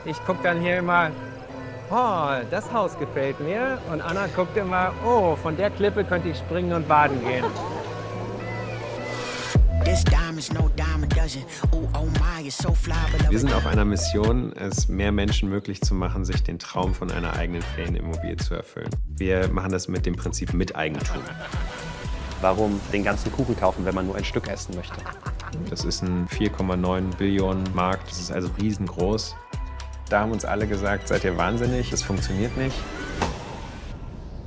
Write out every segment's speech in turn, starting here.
Ich gucke dann hier immer, oh, das Haus gefällt mir. Und Anna guckt immer, oh, von der Klippe könnte ich springen und baden gehen. Wir sind auf einer Mission, es mehr Menschen möglich zu machen, sich den Traum von einer eigenen Ferienimmobilie zu erfüllen. Wir machen das mit dem Prinzip Miteigentum. Warum den ganzen Kuchen kaufen, wenn man nur ein Stück essen möchte? Das ist ein 4,9 Billionen Markt, das ist also riesengroß. Da haben uns alle gesagt, seid ihr wahnsinnig, das funktioniert nicht.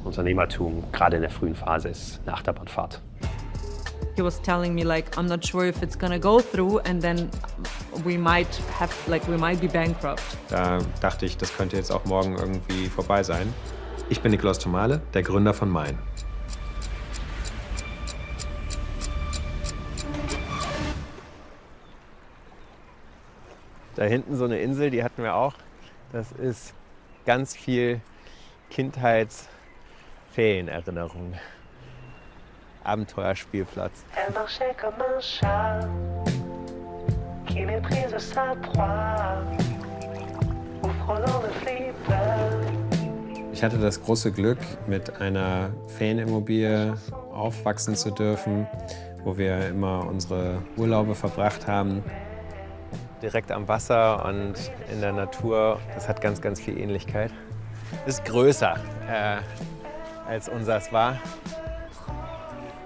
Unternehmertum, gerade in der frühen Phase, ist eine Achterbahnfahrt. He was telling me like, I'm not sure if it's gonna go through and then we might be bankrupt. Da dachte ich, das könnte jetzt auch morgen irgendwie vorbei sein. Ich bin Nikolaus Tomale, der Gründer von Mein. Da hinten so eine Insel, die hatten wir auch. Das ist ganz viel Kindheitsferienerinnerung. Abenteuerspielplatz. Ich hatte das große Glück, mit einer Ferienimmobilie aufwachsen zu dürfen, wo wir immer unsere Urlaube verbracht haben. Direkt am Wasser und in der Natur. Das hat ganz, ganz viel Ähnlichkeit. Ist größer als unseres war.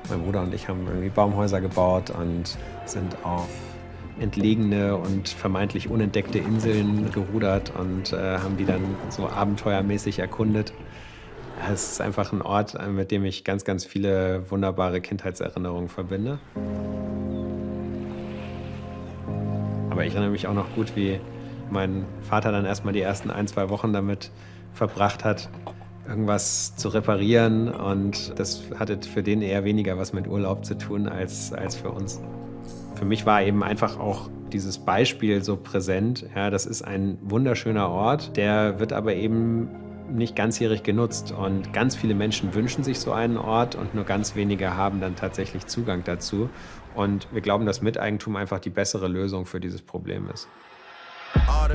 Mein Bruder und ich haben irgendwie Baumhäuser gebaut und sind auf entlegene und vermeintlich unentdeckte Inseln gerudert und haben die dann so abenteuermäßig erkundet. Es ist einfach ein Ort, mit dem ich ganz, ganz viele wunderbare Kindheitserinnerungen verbinde. Aber ich erinnere mich auch noch gut, wie mein Vater dann erstmal die ersten 1-2 Wochen damit verbracht hat, irgendwas zu reparieren. Und das hatte für den eher weniger was mit Urlaub zu tun als für uns. Für mich war eben einfach auch dieses Beispiel so präsent. Ja, das ist ein wunderschöner Ort, der wird aber eben nicht ganzjährig genutzt. Und ganz viele Menschen wünschen sich so einen Ort und nur ganz wenige haben dann tatsächlich Zugang dazu. Und wir glauben, dass Miteigentum einfach die bessere Lösung für dieses Problem ist. Bei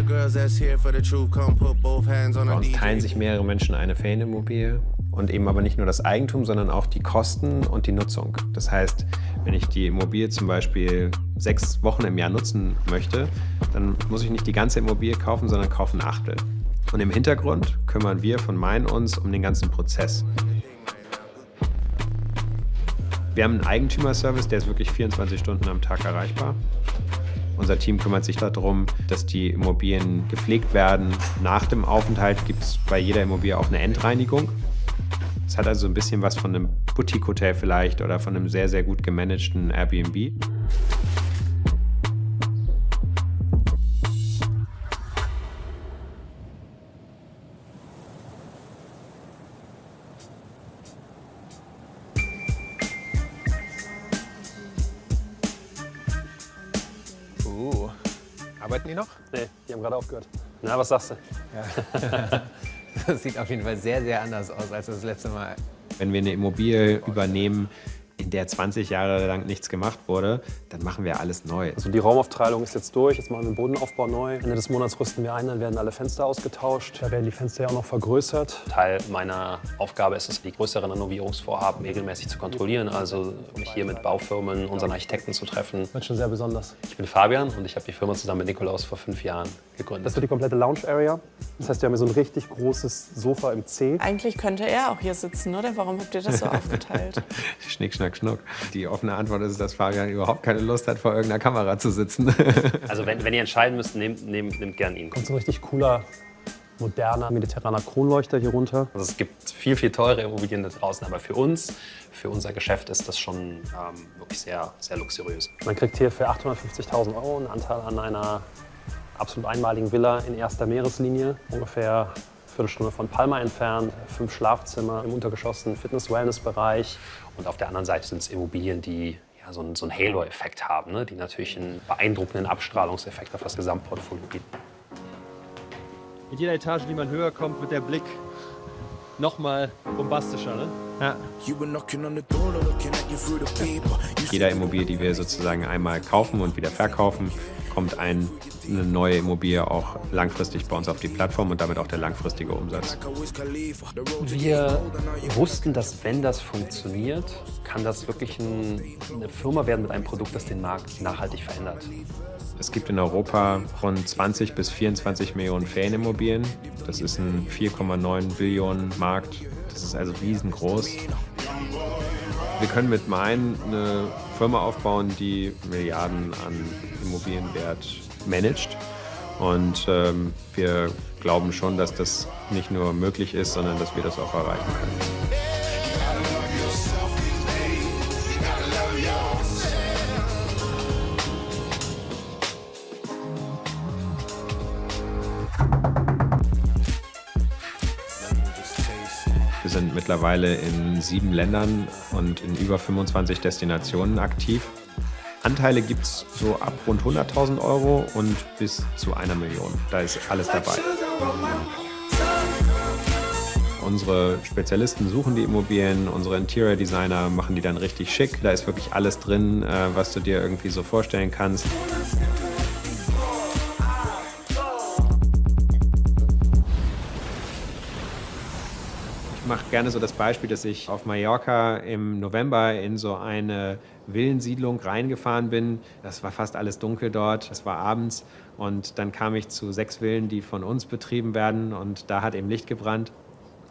uns teilen sich mehrere Menschen eine Ferienimmobilie und eben aber nicht nur das Eigentum, sondern auch die Kosten und die Nutzung. Das heißt, wenn ich die Immobilie zum Beispiel 6 Wochen im Jahr nutzen möchte, dann muss ich nicht die ganze Immobilie kaufen, sondern kaufe ein Achtel. Und im Hintergrund kümmern wir von Mein uns um den ganzen Prozess. Wir haben einen Eigentümerservice, der ist wirklich 24 Stunden am Tag erreichbar. Unser Team kümmert sich darum, dass die Immobilien gepflegt werden. Nach dem Aufenthalt gibt es bei jeder Immobilie auch eine Endreinigung. Es hat also ein bisschen was von einem Boutique-Hotel vielleicht oder von einem sehr, sehr gut gemanagten Airbnb. Arbeiten die noch? Nee, die haben gerade aufgehört. Na, was sagst du? Ja. Das sieht auf jeden Fall sehr, sehr anders aus als das letzte Mal. Wenn wir eine Immobilie übernehmen, in der 20 Jahre lang nichts gemacht wurde, dann machen wir alles neu. Also die Raumaufteilung ist jetzt durch, jetzt machen wir den Bodenaufbau neu. Ende des Monats rüsten wir ein, dann werden alle Fenster ausgetauscht. Da werden die Fenster ja auch noch vergrößert. Teil meiner Aufgabe ist es, die größeren Renovierungsvorhaben regelmäßig zu kontrollieren. Also mich hier mit Baufirmen, unseren Architekten zu treffen. Das wird schon sehr besonders. Ich bin Fabian und ich habe die Firma zusammen mit Nikolaus vor 5 Jahren gegründet. Das wird die komplette Lounge Area. Das heißt, wir haben hier so ein richtig großes Sofa im C. Eigentlich könnte er auch hier sitzen, oder? Warum habt ihr das so aufgeteilt? Schnick, schnack, schnuck. Die offene Antwort ist, dass Fabian überhaupt keine Lust hat, vor irgendeiner Kamera zu sitzen. Also wenn ihr entscheiden müsst, nehmt gern ihn. Kommt so ein richtig cooler, moderner, mediterraner Kronleuchter hier runter. Also es gibt viel, viel teure Immobilien da draußen, aber für uns, für unser Geschäft ist das schon wirklich sehr, sehr luxuriös. Man kriegt hier für 850.000 € einen Anteil an einer absolut einmaligen Villa in erster Meereslinie, ungefähr eine Viertelstunde von Palma entfernt, 5 Schlafzimmer im Untergeschoss, ein Fitness-Wellness-Bereich. Und auf der anderen Seite sind es Immobilien, die ja, so einen Halo-Effekt haben, ne? Die natürlich einen beeindruckenden Abstrahlungseffekt auf das Gesamtportfolio bieten. Mit jeder Etage, die man höher kommt, wird der Blick noch mal bombastischer. Ne? Ja. Jeder Immobilie, die wir sozusagen einmal kaufen und wieder verkaufen, kommt eine neue Immobilie auch langfristig bei uns auf die Plattform und damit auch der langfristige Umsatz. Wir wussten, dass wenn das funktioniert, kann das wirklich eine Firma werden mit einem Produkt, das den Markt nachhaltig verändert. Es gibt in Europa rund 20 bis 24 Millionen Ferienimmobilien. Das ist ein 4,9 Billionen Markt. Das ist also riesengroß. Wir können mit Main eine Firma aufbauen, die Milliarden an Immobilienwert managt. Und wir glauben schon, dass das nicht nur möglich ist, sondern dass wir das auch erreichen können. Wir sind mittlerweile in 7 Ländern und in über 25 Destinationen aktiv. Anteile gibt es so ab rund 100.000 € und bis zu 1 Million. Da ist alles dabei. Unsere Spezialisten suchen die Immobilien, unsere Interior Designer machen die dann richtig schick. Da ist wirklich alles drin, was du dir irgendwie so vorstellen kannst. Ich mache gerne so das Beispiel, dass ich auf Mallorca im November in so eine Villensiedlung reingefahren bin. Das war fast alles dunkel dort, es war abends und dann kam ich zu 6 Villen, die von uns betrieben werden und da hat eben Licht gebrannt.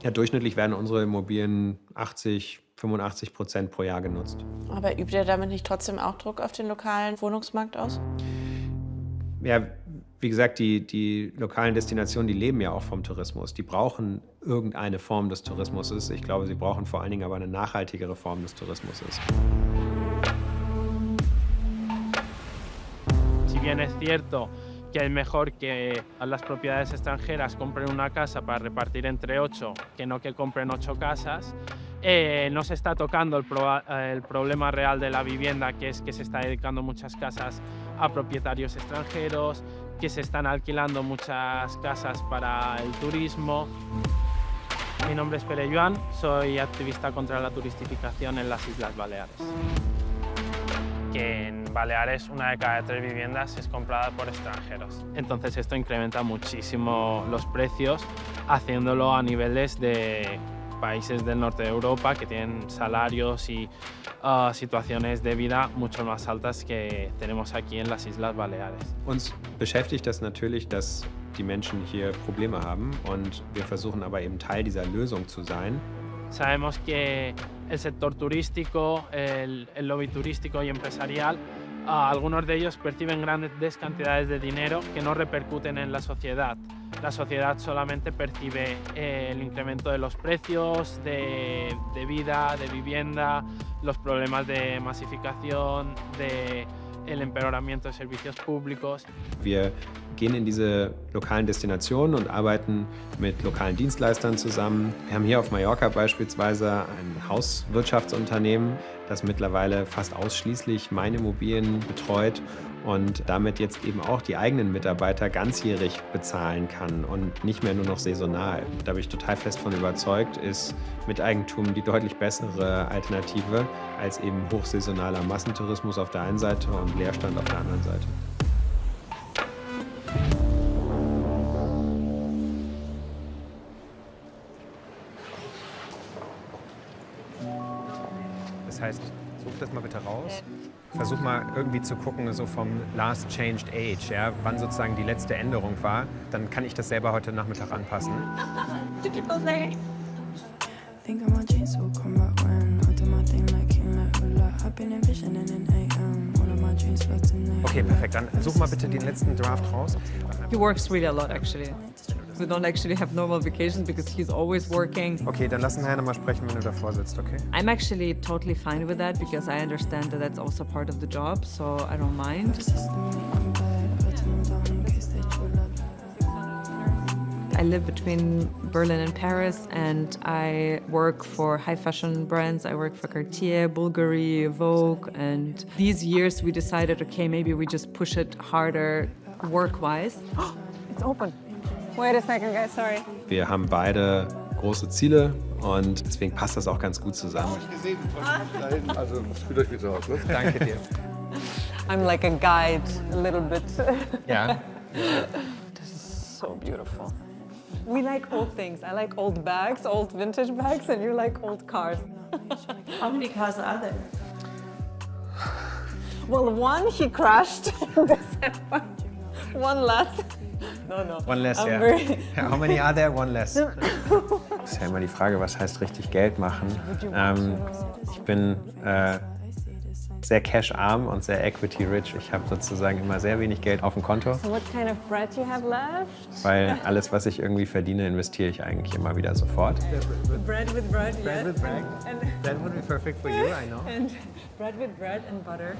Ja, durchschnittlich werden unsere Immobilien 85% pro Jahr genutzt. Aber übt ihr damit nicht trotzdem auch Druck auf den lokalen Wohnungsmarkt aus? Ja, wie gesagt, die lokalen Destinationen, die leben ja auch vom Tourismus. Die brauchen irgendeine Form des Tourismus. Ich glaube, sie brauchen vor allen Dingen aber eine nachhaltigere Form des Tourismus. Si bien es cierto que es mejor que las propiedades extranjeras compren una casa para repartir entre 8 que no que compren 8 casas, no se está tocando el problema real de la vivienda, que es que se está dedicando muchas casas a propietarios extranjeros, que se están alquilando muchas casas para el turismo. Mi nombre es Pere Joan, soy activista contra la turistificación en las Islas Baleares. Que en Baleares una de cada 3 viviendas es comprada por extranjeros. Entonces esto incrementa muchísimo los precios, haciéndolo a niveles de países del norte de Europa que tienen salarios y situaciones de vida mucho más altas que tenemos aquí en las Islas Baleares. Uns beschäftigt das natürlich, dass die Menschen hier Probleme haben und wir versuchen aber eben Teil dieser Lösung zu sein. Sabemos que el sector turístico, el lobby turístico y empresarial, algunos de ellos perciben grandes cantidades de dinero que no repercuten en la sociedad. La sociedad solamente percibe el incremento de los precios de vida, de vivienda, los problemas de masificación, el empeoramiento de servicios públicos. Wir gehen in diese lokalen Destinationen und arbeiten mit lokalen Dienstleistern zusammen. Wir haben hier auf Mallorca beispielsweise ein Hauswirtschaftsunternehmen, das mittlerweile fast ausschließlich meine Immobilien betreut und damit jetzt eben auch die eigenen Mitarbeiter ganzjährig bezahlen kann und nicht mehr nur noch saisonal. Da bin ich total fest von überzeugt, ist Miteigentum die deutlich bessere Alternative als eben hochsaisonaler Massentourismus auf der einen Seite und Leerstand auf der anderen Seite. Das heißt, such das mal bitte raus. Versuch mal irgendwie zu gucken, so vom Last Changed Age, ja, wann sozusagen die letzte Änderung war. Dann kann ich das selber heute Nachmittag anpassen. Okay, perfekt. Dann such mal bitte den letzten Draft raus. He works really a lot, actually. We don't actually have normal vacations because he's always working. Okay, dann lass uns nachher nochmal sprechen, wenn du davor sitzt, okay? I'm actually totally fine with that because I understand that that's also part of the job, so I don't mind. I live between Berlin and Paris, and I work for high fashion brands. I work for Cartier, Bulgari, Vogue, and these years we decided, okay, maybe we just push it harder work-wise. It's open. Wait a second, guys, sorry. Wir haben beide große Ziele und deswegen passt das auch ganz gut zusammen. Also, fühlt euch bitte aus, ne? Danke dir. I'm like a guide, a little bit. Ja. So beautiful. We like old things. I like old bags, old vintage bags, and you like old cars. How many cars are there? Well, one he crashed in December. One less. No. One less, I'm ja. very- How many are there? One less. Ist ja immer die Frage, was heißt richtig Geld machen? Ich bin sehr cash-arm und sehr equity-rich. Ich habe sozusagen immer sehr wenig Geld auf dem Konto, So what kind of bread you have left? weil alles, was ich irgendwie verdiene, investiere ich eigentlich immer wieder sofort. Bread with bread, yes. bread. And, That would be perfect for you, I know. and bread with bread and butter.